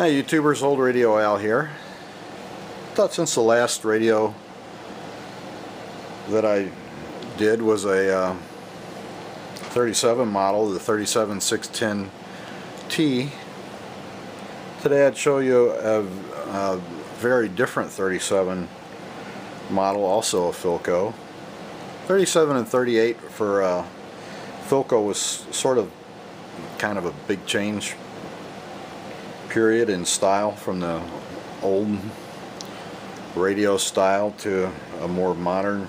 Hi YouTubers, Old Radio Al here. Thought since the last radio that I did was a 37 model, the 37-610T, today I'd show you a very different 37 model, also a Philco. 37 and 38 for Philco was sort of kind of a big change period in style from the old radio style to a more modern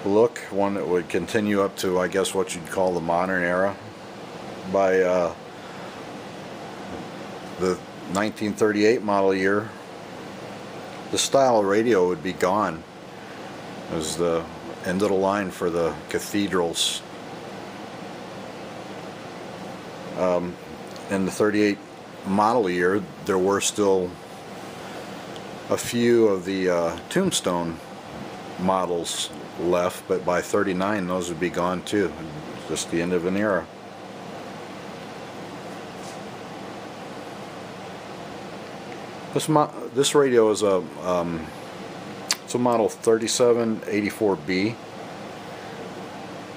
look, one that would continue up to, I guess, what you'd call the modern era. By the 1938 model year, the style of radio would be gone. It was the end of the line for the Cathedrals. In the 38 model year, there were still a few of the Tombstone models left, but by 39 those would be gone too. Just the end of an era. This radio is it's a model 37-84B.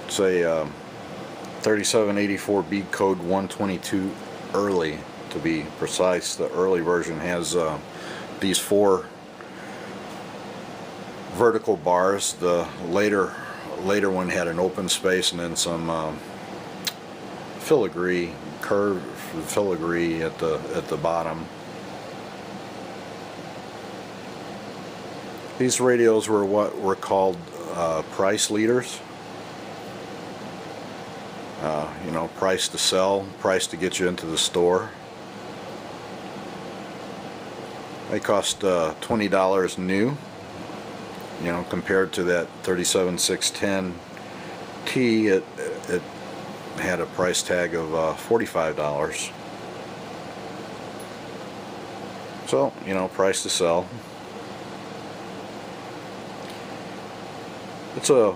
It's a 37-84B code 122 early, to be precise. The early version has these 4 vertical bars. The later one had an open space and then some filigree, curved filigree at the bottom. These radios were what were called price leaders. You know, price to sell, price to get you into the store. They cost $20 new, you know, compared to that 37-610T. It had a price tag of $45. So, you know, price to sell. It's an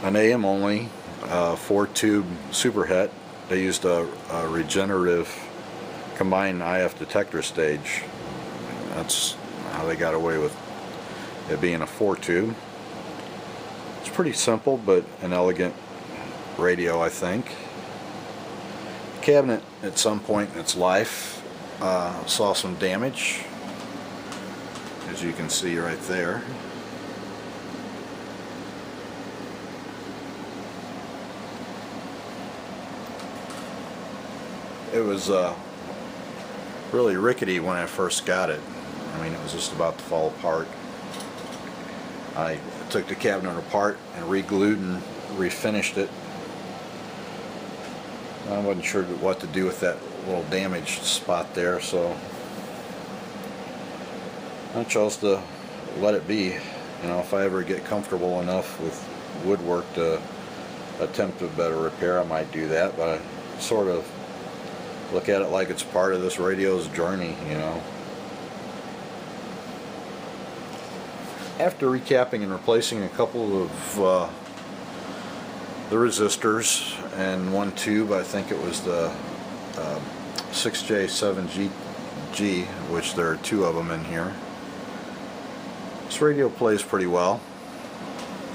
AM only 4-tube superhet. They used a regenerative combined IF detector stage. That's how they got away with it being a 4-tube. It's pretty simple but an elegant radio, I think. The cabinet at some point in its life saw some damage, as you can see right there. It was really rickety when I first got it. I mean, it was just about to fall apart. I took the cabinet apart and re-glued and refinished it. I wasn't sure what to do with that little damaged spot there, so I chose to let it be. You know, if I ever get comfortable enough with woodwork to attempt a better repair, I might do that, but I sort of look at it like it's part of this radio's journey, you know. After recapping and replacing a couple of the resistors and one tube, I think it was the 6J7G, which there are 2 of them in here. This radio plays pretty well.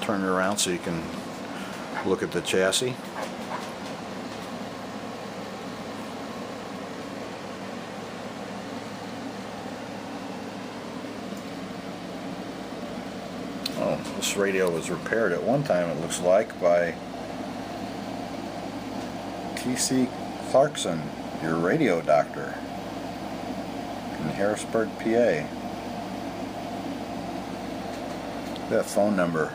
Turn it around so you can look at the chassis. Oh, this radio was repaired at one time, it looks like, by T.C. Clarkson, your radio doctor, in Harrisburg, PA. That phone number.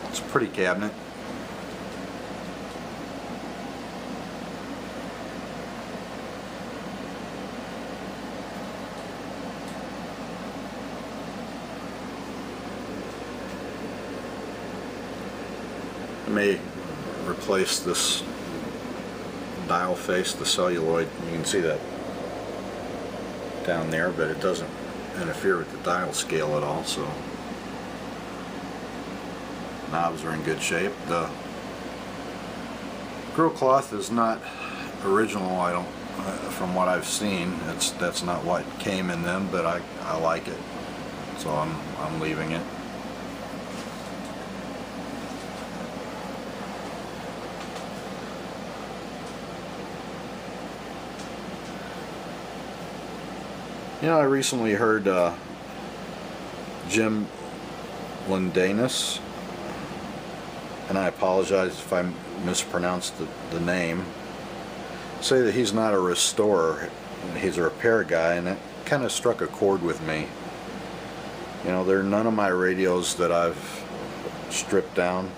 It's a pretty cabinet. I may replace this dial face, the celluloid. You can see that down there, but it doesn't interfere with the dial scale at all, so knobs are in good shape. The grill cloth is not original, I don't, from what I've seen. That's not what came in them, but I like it, so I'm leaving it. You know, I recently heard Jim Lindanus, and I apologize if I mispronounced the name, say that he's not a restorer, he's a repair guy, and that kind of struck a chord with me. You know, there are none of my radios that I've stripped down.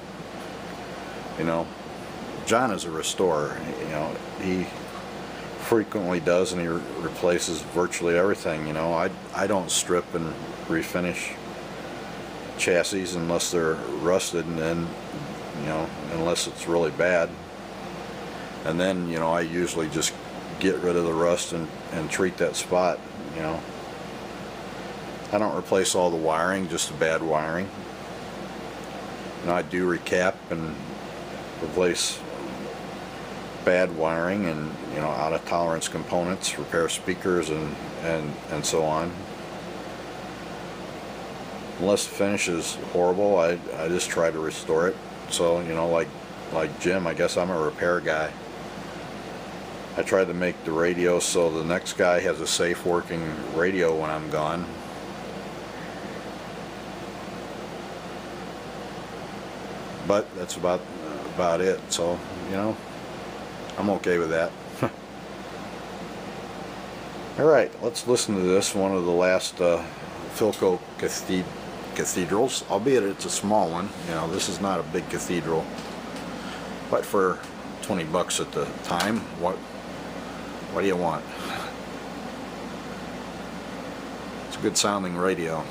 You know, John is a restorer. You know, he frequently does, and he replaces virtually everything. You know, I don't strip and refinish chassis unless they're rusted, and then, you know, unless it's really bad, and then, you know, I usually just get rid of the rust and treat that spot. You know, I don't replace all the wiring, just the bad wiring. You know, I do recap and replace bad wiring and, you know, out of tolerance components, repair speakers and so on. Unless the finish is horrible, I just try to restore it. So, you know, like Jim, I guess I'm a repair guy. I try to make the radio so the next guy has a safe working radio when I'm gone. But that's about it. So, you know, I'm okay with that. Alright, let's listen to this, one of the last Philco cathedrals, albeit it's a small one. You know, this is not a big cathedral, but for 20 bucks at the time, what do you want? It's a good sounding radio.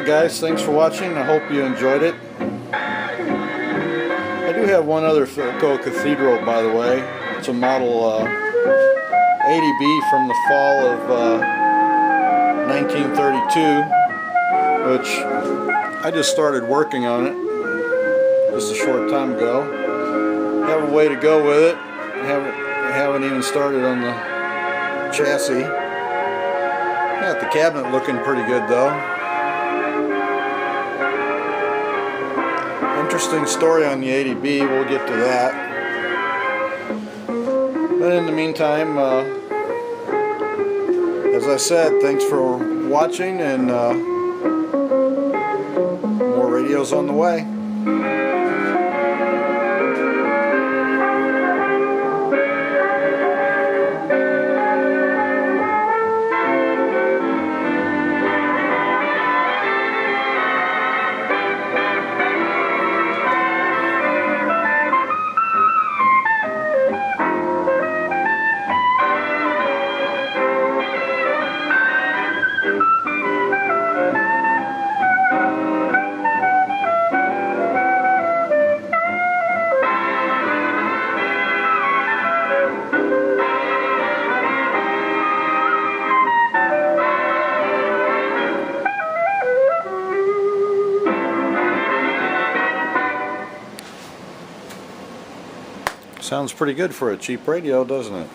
Guys, thanks for watching. I hope you enjoyed it. I do have one other Philco Cathedral, by the way. It's a model 80B from the fall of 1932, which I just started working on it just a short time ago. Have a way to go with it. I haven't even started on the chassis. Got the cabinet looking pretty good though. Interesting story on the 80B, we'll get to that. But in the meantime, as I said, thanks for watching, and more radios on the way. Sounds pretty good for a cheap radio, doesn't it?